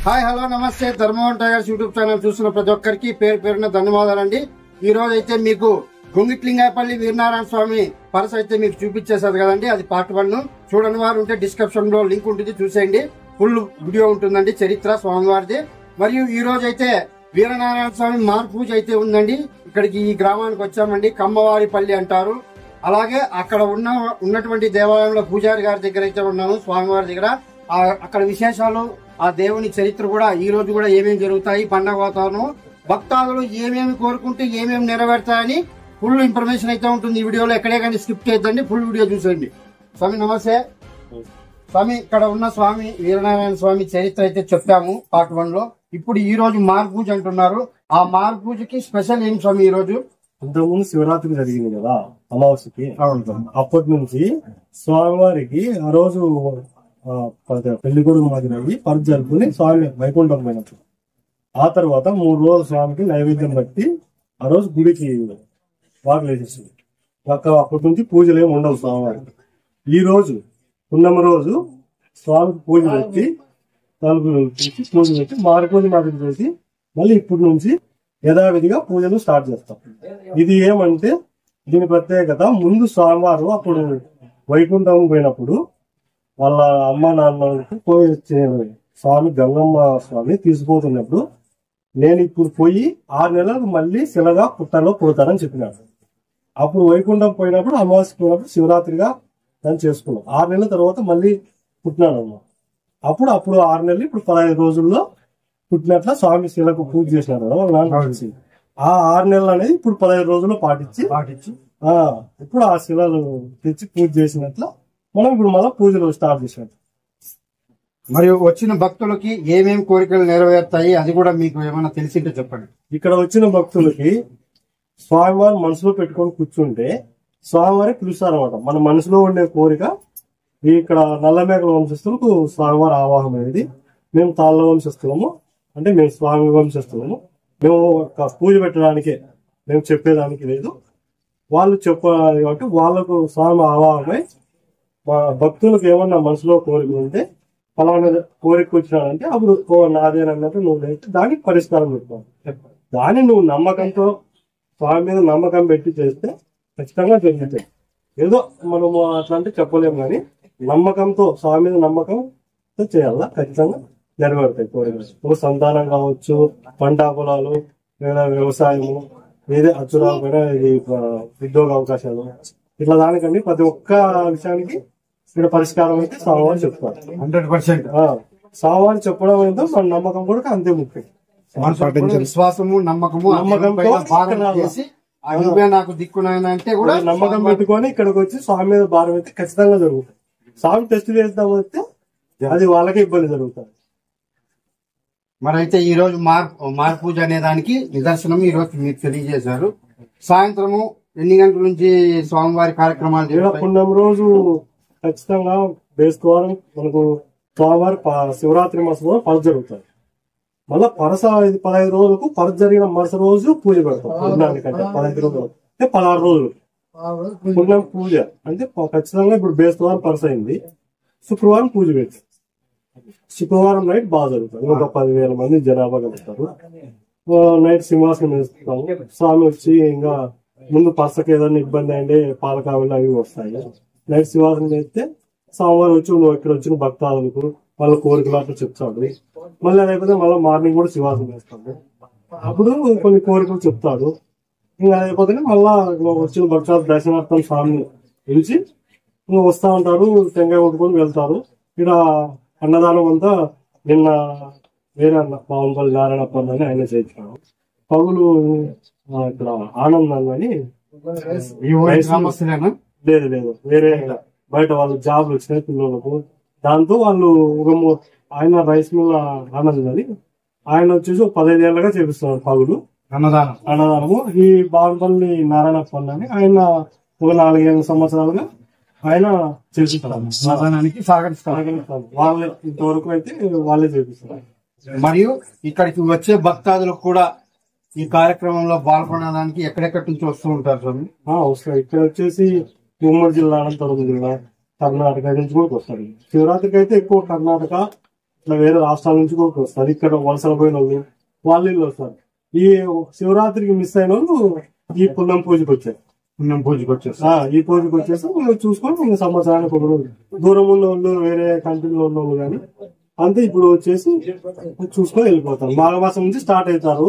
Hi hello నమస్తే Dharmavaram tigers YouTube channel చూస్తున్న ప్రతి ఒక్కరికి పేరు పేరున ధన్యవాదాలండి। ఈ రోజు అయితే మీకు గుంగిట్లింగాయపల్లి వీరనారాయణ స్వామి పరస అయితే మీకు చూపించేసారు కదండి, అది పార్ట్ 1। చూడని వారు ఉంటే డిస్క్రిప్షన్ లో లింక్ ఉంటుంది, చూసేయండి। ఫుల్ వీడియో ఉంటుందండి చరిత్ర స్వామివారిది। మరియు ఈ రోజు అయితే వీరనారాయణ స్వామి మార్పూజ అయితే ఉందండి। ఇక్కడికి ఈ గ్రామానికి వచ్చామండి, కమ్మవారిపల్లి అంటారు। అలాగే అక్కడ ఉన్నటువంటి దేవాలయంలో పూజారి గారి దగ్గర అయితే ఉన్నాము, స్వామివారి దగ్గర। అక్కడ విశేషాలు, ఆ దేవుని చరిత్ర కూడా, ఈ రోజు కూడా ఏమేమి జరుగుతాయి, పండగ వాతావరణం, భక్తాదులు ఏమేమి కోరుకుంటే ఏమేమి నెరవేరుతాయని ఫుల్ ఇన్ఫర్మేషన్ అయితే ఉంటుంది ఈ వీడియోలో। ఎక్కడే కానీ స్కిప్ చేయొద్దండి, ఫుల్ వీడియో చూసేయండి। స్వామి నమస్తే స్వామి, ఇక్కడ ఉన్న స్వామి వీరనారాయణ స్వామి చరిత్ర అయితే చెప్పాము పార్ట్ 1 లో। ఇప్పుడు ఈ రోజు మార్పూజ అంటున్నారు, ఆ మార్పూజకి స్పెషల్ ఏం స్వామి? ఈ రోజు అంతకుముందు శివరాత్రి జరిగింది కదా అమావాస్యకి, అప్పటి నుంచి స్వామివారికి ఆ రోజు పెళ్లి కొడుకు మాదిరి పరుపు జరుపుకుని స్వామి వైకుంఠం పోయినప్పుడు, ఆ తర్వాత 3 రోజులు స్వామికి నైవేద్యం బట్టి ఆ రోజు గుడికి వాకులు వేసేసింది। అప్పటి నుంచి పూజలు ఏమి ఉండవు స్వామివారికి। ఈ రోజు పున్నమ రోజు స్వామికి పూజ పెట్టి తలుపులు పూజ పెట్టి మారుపూజ మాదిరి చేసి మళ్ళీ ఇప్పటి నుంచి యథావిధిగా పూజలు స్టార్ట్ చేస్తాం। ఇది ఏమంటే దీని ప్రత్యేకత, ముందు స్వామివారు అప్పుడు వైకుంఠం పోయినప్పుడు వాళ్ళ అమ్మ నాన్నకి పోయి స్వామి గంగమ్మ స్వామి తీసుకుపోతున్నప్పుడు, నేను ఇప్పుడు పోయి 6 నెలలకు మళ్ళీ శిలగా పుట్టలో పోతానని చెప్పినాడు। అప్పుడు వైకుంఠం పోయినప్పుడు అమావాస్య పోయినప్పుడు శివరాత్రిగా దాన్ని చేసుకున్నాం। 6 నెలల తర్వాత మళ్ళీ పుట్టినాడు అమ్మ। అప్పుడు 6 నెలలు, ఇప్పుడు 15 రోజుల్లో పుట్టినట్ల స్వామి శిలకు పూజ చేసినారు కదా వాళ్ళ నాన్న। ఆ 6 నెలలు అనేది ఇప్పుడు 15 రోజుల్లో పాటించి ఇప్పుడు ఆ శిలలు తెచ్చి పూజ చేసినట్ల మనం ఇప్పుడు మళ్ళీ పూజలు స్టార్ట్ చేసినట్టు। మరియు వచ్చిన భక్తులకి ఏమేమి కోరికలు నెరవేరుతాయి, అది కూడా మీకు ఏమైనా తెలిసింటే చెప్పండి। ఇక్కడ వచ్చిన భక్తులకి స్వామివారి మనసులో పెట్టుకొని కూర్చుంటే స్వామివారి పిలుస్తారు అనమాట। మన మనసులో ఉండే కోరిక ఇక్కడ నల్లమేకల వంశస్థులకు స్వామివారి ఆవాహం అనేది, మేము తాళ్ళ వంశస్థులము, అంటే మేము స్వామి వంశస్థులము, మేము పూజ పెట్టడానికే, మేము చెప్పేదానికి లేదు, వాళ్ళు చెప్పాలి కాబట్టి వాళ్ళకు స్వామి ఆవాహమై మా భక్తులకు ఏమన్నా మనసులో కోరిక ఉంటే ఫలానా కోరిక వచ్చినాడంటే అప్పుడు నాదేనన్నట్టు నువ్వు లేకపోతే దానికి పరిష్కారం పెట్టుకోవాలి। దాన్ని నువ్వు నమ్మకంతో స్వామి మీద నమ్మకం పెట్టి చేస్తే ఖచ్చితంగా జరుగుతాయి। ఏదో మనము అట్లా అంటే చెప్పలేము, కానీ నమ్మకంతో స్వామి మీద నమ్మకంతో చేయాలా, ఖచ్చితంగా నెరవేరుతాయి కోరికలు। సంతానం కావచ్చు, పంట పొలాలు, లేదా వ్యవసాయము, ఏదే అచ్చురాకపోయినా ఇది ఉద్యోగ అవకాశాలు, ఇట్లా దానికండి ప్రతి ఒక్క విషయానికి ఇక్కడ పరిష్కారం అయితే స్వామివారు చెప్తారు 100%। స్వామివారు చెప్పడం అయితే మన నమ్మకం కూడా అంతే ముఖ్యం। విశ్వాసము నమ్మకము, నాకు దిక్కునైనా అంటే కూడా నమ్మకం పెట్టుకొని ఇక్కడికి వచ్చి స్వామి మీద భారం అయితే ఖచ్చితంగా జరుగుతుంది। స్వామి టెస్ట్ చేద్దాం వస్తే అది వాళ్ళకే ఇబ్బంది జరుగుతుంది। మరి అయితే ఈ రోజు మార్పూజ అనే దానికి నిదర్శనం ఈ రోజు మీరు తెలియజేశారు। సాయంత్రము ఎన్ని గంటల నుంచి స్వామివారి కార్యక్రమాలు? పుణ్యం రోజు ఖచ్చితంగా బేస్తవారం మనకు స్వామివారి శివరాత్రి మాసంలో పరస జరుగుతుంది। మళ్ళా పరస 15 రోజులకు పరస జరిగిన మరుస రోజు పూజ పెడతాం। పుణ్యానికంటే 15 రోజులు అంటే 16 రోజులు పుణ్యం పూజ అంటే ఖచ్చితంగా ఇప్పుడు బేస్తవారం పరస అయింది, శుక్రవారం పూజ పెడతాం। శుక్రవారం నైట్ బాగా జరుగుతుంది, ఒక 10,000 మంది జనాభా కలుగుతారు। నైట్ సింహాసనం వేస్తాము, స్వామి వచ్చి ఇంకా ముందు పరసకి ఏదైనా ఇబ్బంది అంటే పాలకావిలు అవి వస్తాయి। నైట్ సింహాసనం వేస్తే స్వామివారు వచ్చి నువ్వు ఇక్కడ వచ్చిన భక్తాదులకు వాళ్ళ కోరికలు అట్లా చెప్తాడు। మళ్ళీ అదైపోతే మళ్ళీ మార్నింగ్ కూడా సింహాసనం వేస్తాడు, అప్పుడు కొన్ని కోరికలు చెప్తాడు। ఇంకా అయిపోతే మళ్ళా వచ్చిన భక్తాలు దర్శనార్థం స్వామిని పిలిచి ఇంకా వస్తా ఉంటారు, టెంకాయ కొట్టుకొని వెళ్తారు। ఇక్కడ అన్నదానం అంతా నిన్న వేరే అన్న పావంపల్లి నారాయణప్ప అని ఆయన చేయించాడు। పగులు ఇక్కడ ఆనందం అని లేదు వేరే బయట వాళ్ళు జాబ్లు వచ్చినాయి పిల్లలకు, దాంతో వాళ్ళు ఆయన రైస్ మిల్ ఆనందం అని ఆయన వచ్చేసి 15 ఏళ్ళగా చేపిస్తున్నారు పగులు అన్నదానము। ఈ బావంపల్లి నారాయణప్ప అని ఆయన ఒక 4-5 సంవత్సరాలుగా ఆయన చేపిస్తారు, అన్నదానానికి సహకరిస్తారు వాళ్ళే, ఇంతవరకు అయితే వాళ్ళే చేపిస్తారు। మరియు ఇక్కడికి వచ్చే భక్తాదులకు కూడా ఈ కార్యక్రమంలో పాల్గొనడానికి ఎక్కడెక్కడి నుంచి వస్తూ ఉంటారు స్వామి? వస్తారు, ఇక్కడ వచ్చేసి ఉమ్మడి జిల్లా, అనంతపురం జిల్లా, కర్ణాటక నుంచి కూడా వస్తారు। శివరాత్రికి అయితే ఎక్కువ కర్ణాటక, ఇట్లా వేరే రాష్ట్రాల నుంచి కూడా వస్తారు. ఇక్కడ వలసలు పోయిన వాళ్ళు వీళ్ళు వస్తారు. ఈ శివరాత్రికి మిస్ అయిన వాళ్ళు ఈ పున్నం పూజకి వచ్చారు. ఈ పూజకి వచ్చేసి మీరు చూసుకొని ఇంకా సంవత్సరానికి ఒక రోజు దూరం ఉన్న వాళ్ళు వేరే కంట్రీలో ఉన్న వాళ్ళు కానీ అంతే ఇప్పుడు వచ్చేసి చూసుకొని వెళ్ళిపోతారు. మాఘమాసం నుంచి స్టార్ట్ అవుతారు,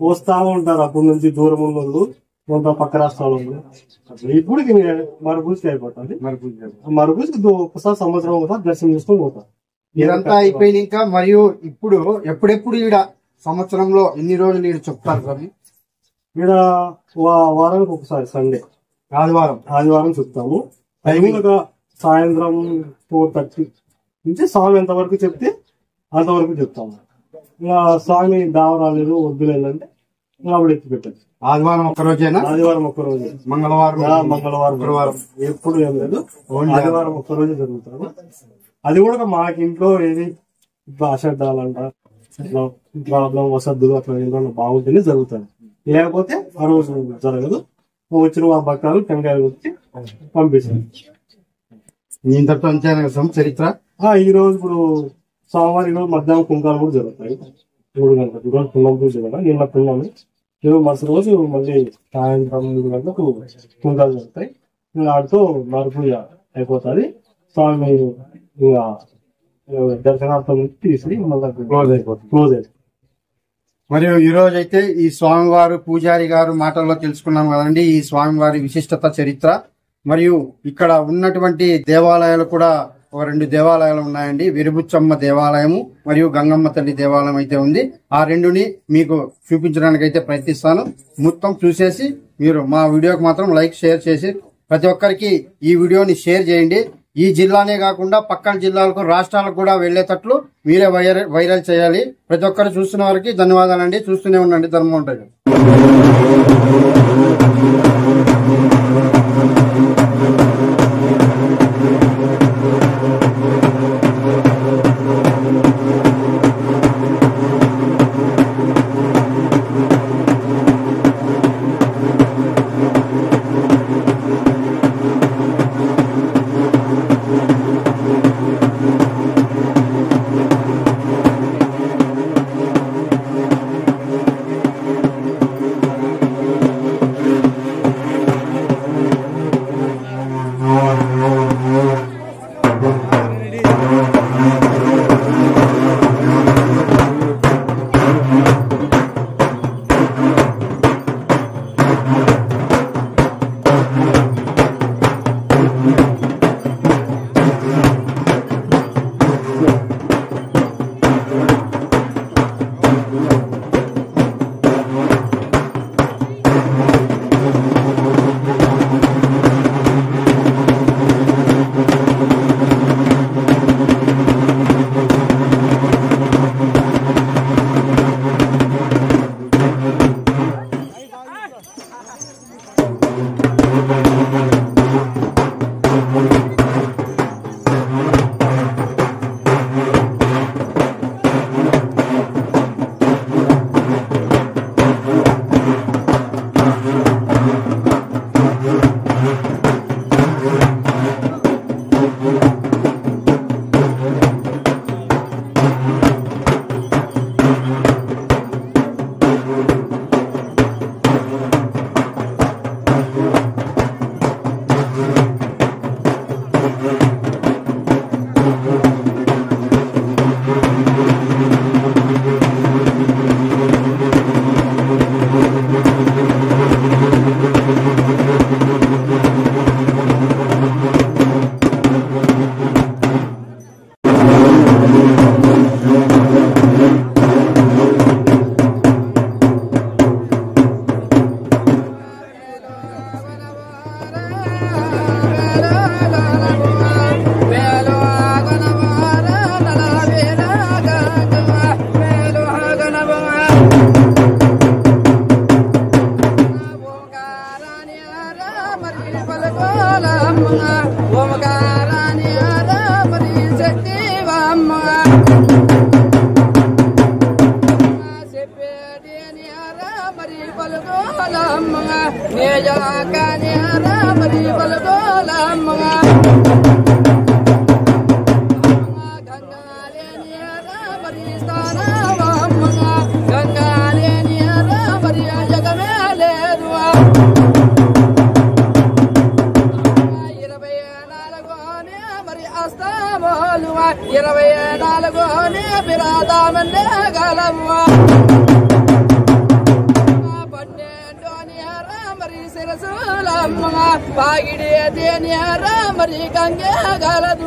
వస్తా ఉంటారు. అప్పటి నుంచి దూరం ఉన్న వాళ్ళు కొంత పక్క రాష్ట్రాల వాళ్ళు. ఇప్పుడు మరుపూజకి అయిపోతుంది. మరుపూజకి ఒకసారి సంవత్సరం ఒకసారి దర్శనం చేసుకొని పోతారు. ఇదంతా అయిపోయినాక మరియు ఇప్పుడు ఎప్పుడెప్పుడు ఈడ సంవత్సరంలో ఎన్ని రోజులు ఈడ చెప్తారు స్వామి? ఈడ వారానికి ఒకసారి సండే ఆదివారం చెప్తాము. సాయంత్రం 4:30 నుంచి స్వామి ఎంతవరకు చెప్తే అంతవరకు చెప్తాము. ఇంకా స్వామి దావ రాలేదు వద్దులేదంటే అప్పుడు ఎత్తి పెట్టారు. ఆదివారం ఒక్కరోజేనా? ఆదివారం ఒక్కరోజే. మంగళవారం గురువారం ఎప్పుడు ఏం లేదు. ఆదివారం ఒక్కరోజే జరుగుతారు. అది కూడా మాకు ఇంట్లో ఏది అశ్రద్ధాలంట ప్రాబ్లం వసద్దులు అట్లా ఏదైనా బాగుంటేనే జరుగుతుంది. లేకపోతే ఆ రోజు జరగదు. వచ్చిన ఆ భక్తాలు టెంకాయలు వచ్చి పంపిస్తారు. ఇంతటితో అంతేనా చరిత్ర? ఈ రోజు ఇప్పుడు సోమవారం ఈరోజు మధ్యాహ్నం కుంకాలు కూడా జరుగుతాయి 3 గంటలకు. ఈరోజు పుణ్యం పూజ కదా, నిన్న పుణ్యమి. ఈరోజు మరుసటి రోజు మళ్ళీ సాయంత్రం 3 గంటలకు కుంకాలు జరుగుతాయి. ఇంకా ఆడితో మరుపూజ అయిపోతుంది. స్వామి ఇంకా దర్శనార్థం తీసి మళ్ళీ క్లోజ్ అయిపోతుంది. మరియు ఈ రోజు అయితే ఈ స్వామివారు పూజారి గారు మాటల్లో తెలుసుకున్నాం కదండి ఈ స్వామివారి విశిష్టత చరిత్ర. మరియు ఇక్కడ ఉన్నటువంటి దేవాలయాలు కూడా ఒక 2 దేవాలయాలు ఉన్నాయండి. విరుబుచ్చమ్మ దేవాలయము మరియు గంగమ్మ తల్లి దేవాలయం అయితే ఉంది. ఆ రెండుని మీకు చూపించడానికి అయితే ప్రయత్నిస్తాను. మొత్తం చూసేసి మీరు మా వీడియోకి మాత్రం లైక్ షేర్ చేసి ప్రతి ఒక్కరికి ఈ వీడియోని షేర్ చేయండి. ఈ జిల్లానే కాకుండా పక్కన జిల్లాలకు రాష్ట్రాలకు కూడా వెళ్లేటట్లు మీరే వైరల్ చేయాలి. ప్రతి ఒక్కరు చూస్తున్న వారికి ధన్యవాదాలండి. చూస్తూనే ఉండండి ధర్మం ఉంటుంది. పాగిడి మరి గంగే గలదు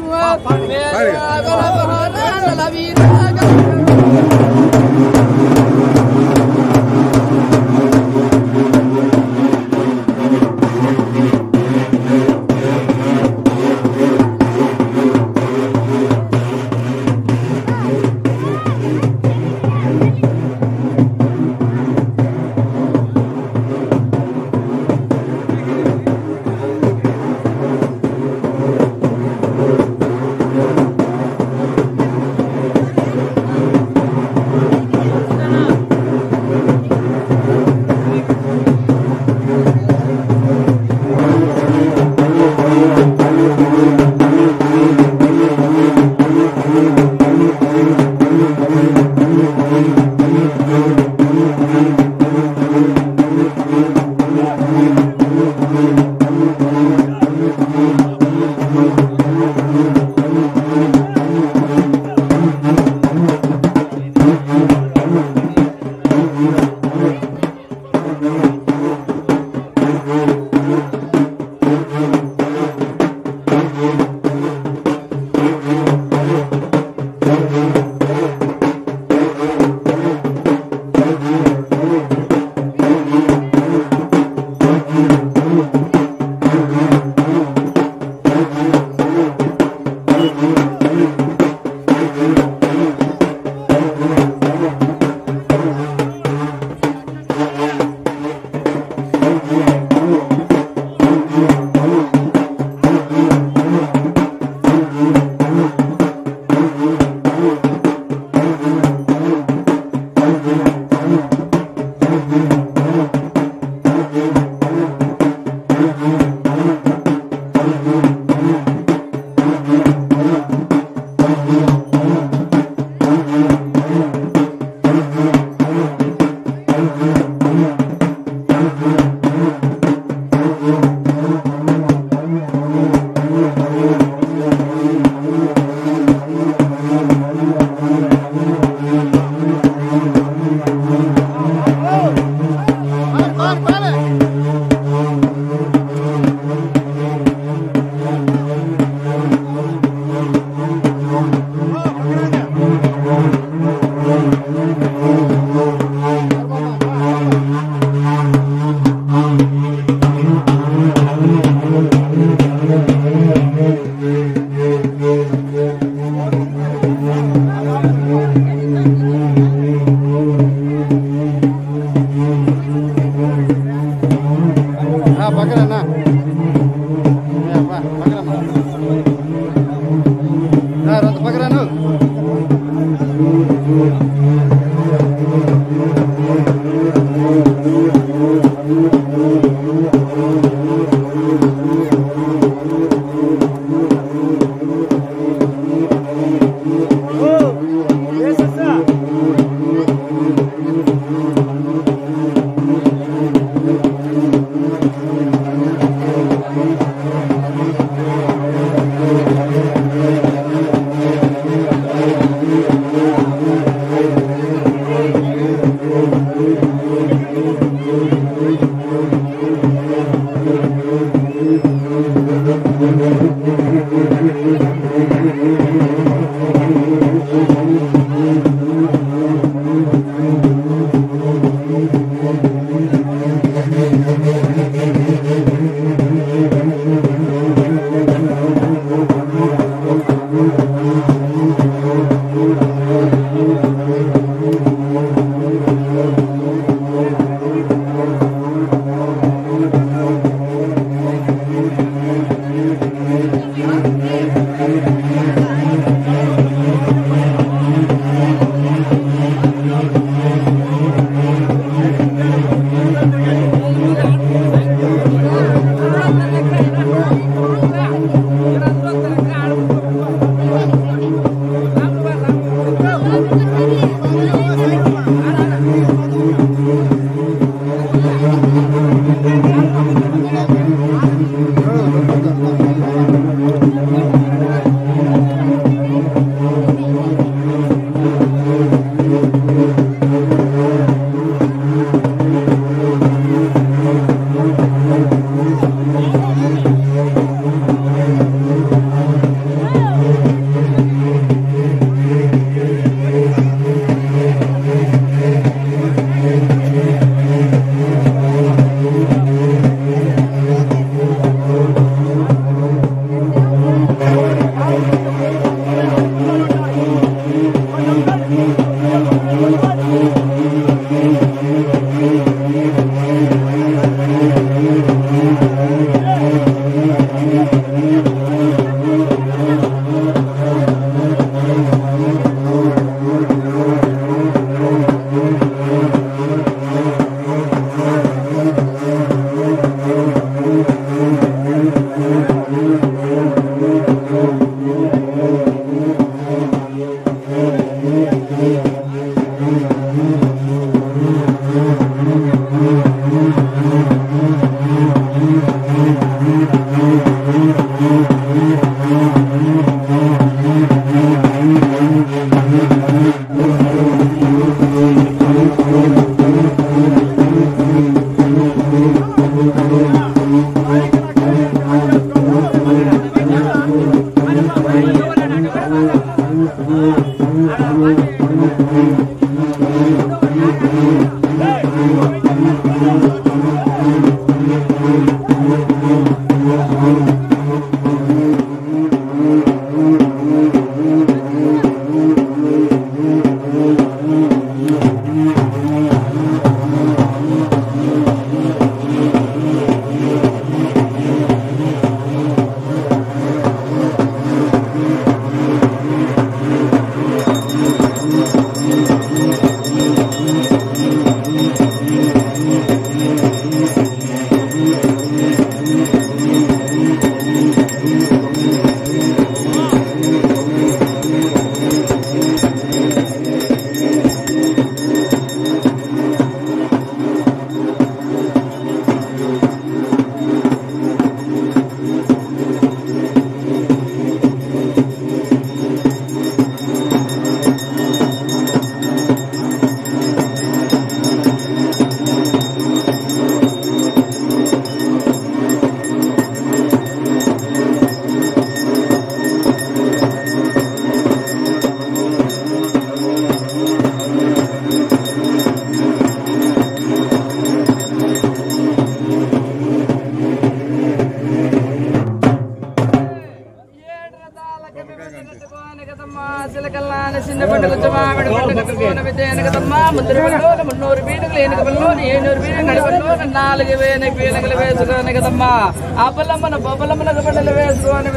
అబలమ్మన బొబలమ్మన బండలు వేసుకొని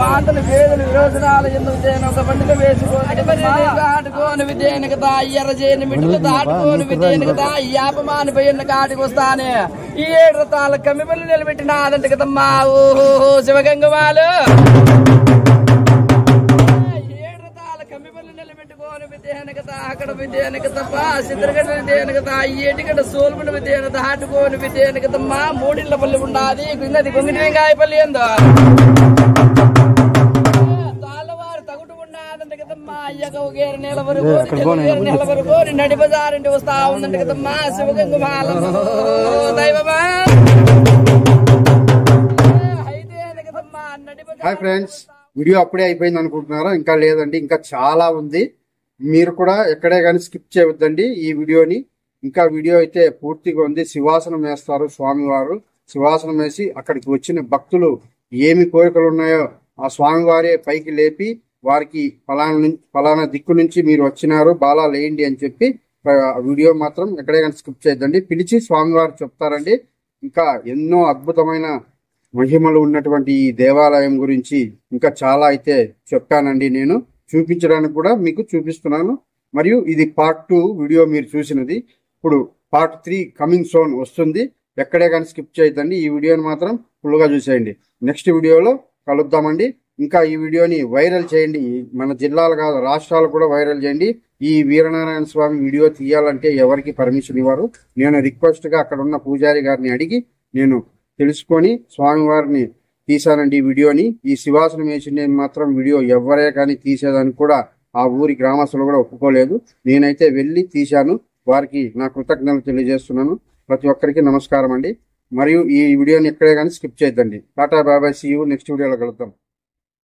వాంతలు వేదులు విరోచనాలు ఎందుకు ఒక బండిలో వేసుకొని విద్యను కదా ఎర్ర చేయని మిట్టులు దాటుకోని విద్యను కదా యాపమాని పోయిన కాటికి వస్తానే ఈ 7 రథాల కమ్మిపల్లి నిలబెట్టిన అదంట కదమ్మా ఓహో శివగంగమాలు అక్కడ విద్యానికి తప్ప సిద్ధరగడ్డ విద్యానికి ఏటిగడ్డ సోల్పుండ విద్యానికి దాటుకోని విద్యానికి తమ్మ మూడిళ్ల పల్లి ఉండాది కిందది గొంగిటి వెంకాయపల్లి ఎందు తాళ్ళవారు తగుటు ఉన్నదంట కదమ్మా అయ్యక ఒకేరు నెల వరకు నడి బజారింటి వస్తా ఉందంట కదమ్మా శివగంగమాల దైవమా హాయ్ ఫ్రెండ్స్, వీడియో అప్పుడే అయిపోయింది అనుకుంటున్నారా? ఇంకా లేదండి, ఇంకా చాలా ఉంది. మీరు కూడా ఎక్కడే కానీ స్కిప్ చేయవద్దండి ఈ వీడియోని. ఇంకా వీడియో అయితే పూర్తిగా ఉంది. శివాసనం వేస్తారు స్వామివారు. శివాసనం వేసి అక్కడికి వచ్చిన భక్తులు ఏమి కోరికలు ఉన్నాయో ఆ స్వామివారే పైకి లేపి వారికి ఫలానా దిక్కు నుంచి మీరు వచ్చినారు బాలా లేయండి అని చెప్పి వీడియో మాత్రం ఎక్కడే కానీ స్కిప్ చేయొద్దండి. పిలిచి స్వామివారు చెప్తారండి. ఇంకా ఎన్నో అద్భుతమైన మహిమలు ఉన్నటువంటి ఈ దేవాలయం గురించి ఇంకా చాలా అయితే చెప్పానండి. నేను చూపించడానికి కూడా మీకు చూపిస్తున్నాను. మరియు ఇది పార్ట్ 2 వీడియో మీరు చూసినది. ఇప్పుడు పార్ట్ 3 కమింగ్ సోన్ వస్తుంది. ఎక్కడే కానీ స్కిప్ చేయొద్దండి. ఈ వీడియోని మాత్రం ఫుల్గా చూసేయండి. నెక్స్ట్ వీడియోలో కలుద్దామండి. ఇంకా ఈ వీడియోని వైరల్ చేయండి. మన జిల్లాలు కాదు రాష్ట్రాలు కూడా వైరల్ చేయండి. ఈ వీరనారాయణ స్వామి వీడియో తీయాలంటే ఎవరికి పర్మిషన్ ఇవ్వరు. నేను రిక్వెస్ట్గా అక్కడ ఉన్న పూజారి గారిని అడిగి నేను తెలుసుకొని స్వామివారిని తీసానండి ఈ వీడియోని. ఈ శివాసనం వేసి నేను మాత్రం వీడియో ఎవరే కానీ తీసేదానికి కూడా ఆ ఊరి గ్రామస్తులు కూడా ఒప్పుకోలేదు. నేనైతే వెళ్ళి తీశాను. వారికి నా కృతజ్ఞతలు తెలియజేస్తున్నాను. ప్రతి ఒక్కరికి నమస్కారం అండి. మరియు ఈ వీడియోని ఎక్కడే కానీ స్కిప్ చేయొద్దండి. Tata bye bye, see you next వీడియోలో కలుద్దాం.